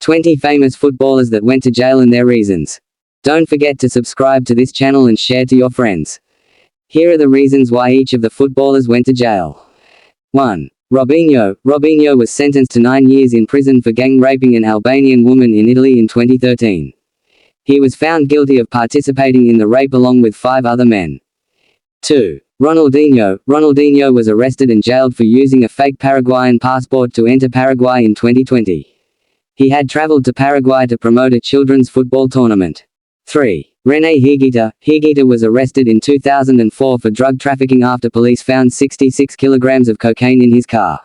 20 famous footballers that went to jail and their reasons. Don't forget to subscribe to this channel and share to your friends. Here are the reasons why each of the footballers went to jail. 1. Robinho. Robinho was sentenced to 9 years in prison for gang raping an Albanian woman in Italy in 2013. He was found guilty of participating in the rape along with 5 other men. 2. Ronaldinho. Ronaldinho was arrested and jailed for using a fake Paraguayan passport to enter Paraguay in 2020. He had traveled to Paraguay to promote a children's football tournament. 3. René Higuita. Higuita was arrested in 2004 for drug trafficking after police found 66 kilograms of cocaine in his car.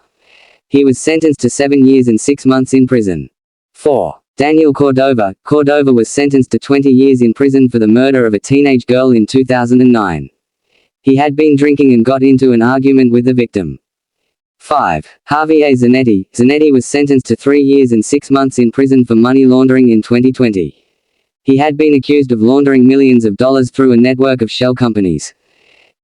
He was sentenced to 7 years and 6 months in prison. 4. Daniel Cordova. Cordova was sentenced to 20 years in prison for the murder of a teenage girl in 2009. He had been drinking and got into an argument with the victim. 5. Javier Zanetti. Zanetti was sentenced to 3 years and 6 months in prison for money laundering in 2020. He had been accused of laundering millions of dollars through a network of shell companies.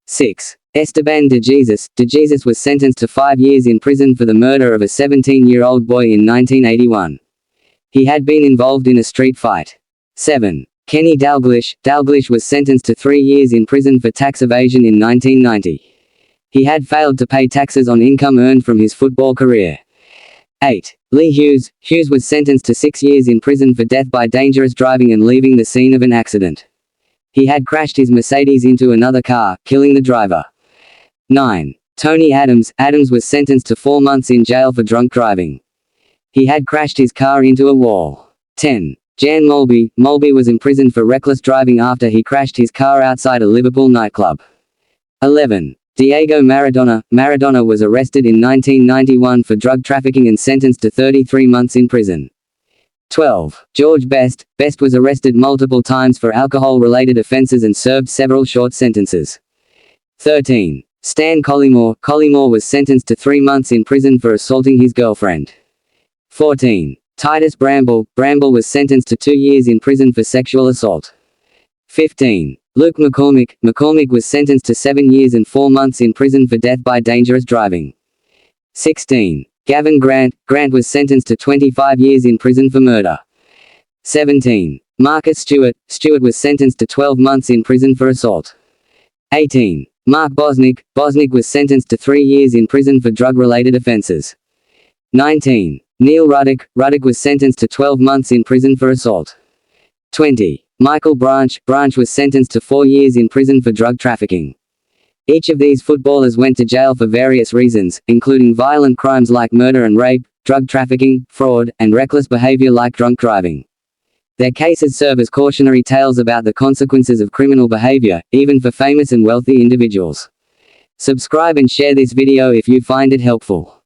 6. Esteban de Jesus. De Jesus was sentenced to 5 years in prison for the murder of a 17-year-old boy in 1981. He had been involved in a street fight. 7. Kenny Dalglish. Dalglish was sentenced to 3 years in prison for tax evasion in 1990. He had failed to pay taxes on income earned from his football career. 8. Lee Hughes. Hughes was sentenced to 6 years in prison for death by dangerous driving and leaving the scene of an accident. He had crashed his Mercedes into another car, killing the driver. 9. Tony Adams. Adams was sentenced to 4 months in jail for drunk driving. He had crashed his car into a wall. 10. Jan Molby. Molby was imprisoned for reckless driving after he crashed his car outside a Liverpool nightclub. 11. Diego Maradona. Maradona was arrested in 1991 for drug trafficking and sentenced to 33 months in prison. 12. George Best. Best was arrested multiple times for alcohol-related offenses and served several short sentences. 13. Stan Collymore. Collymore was sentenced to 3 months in prison for assaulting his girlfriend. 14. Titus Bramble. Bramble was sentenced to 2 years in prison for sexual assault. 15. Luke McCormick. McCormick was sentenced to 7 years and 4 months in prison for death by dangerous driving. 16. Gavin Grant. Grant was sentenced to 25 years in prison for murder. 17. Marcus Stewart. Stewart was sentenced to 12 months in prison for assault. 18. Mark Bosnick. Bosnick was sentenced to 3 years in prison for drug-related offenses. 19. Neil Ruddock. Ruddock was sentenced to 12 months in prison for assault. 20. Michael Branch. Branch was sentenced to 4 years in prison for drug trafficking. Each of these footballers went to jail for various reasons, including violent crimes like murder and rape, drug trafficking, fraud, and reckless behavior like drunk driving. Their cases serve as cautionary tales about the consequences of criminal behavior, even for famous and wealthy individuals. Subscribe and share this video if you find it helpful.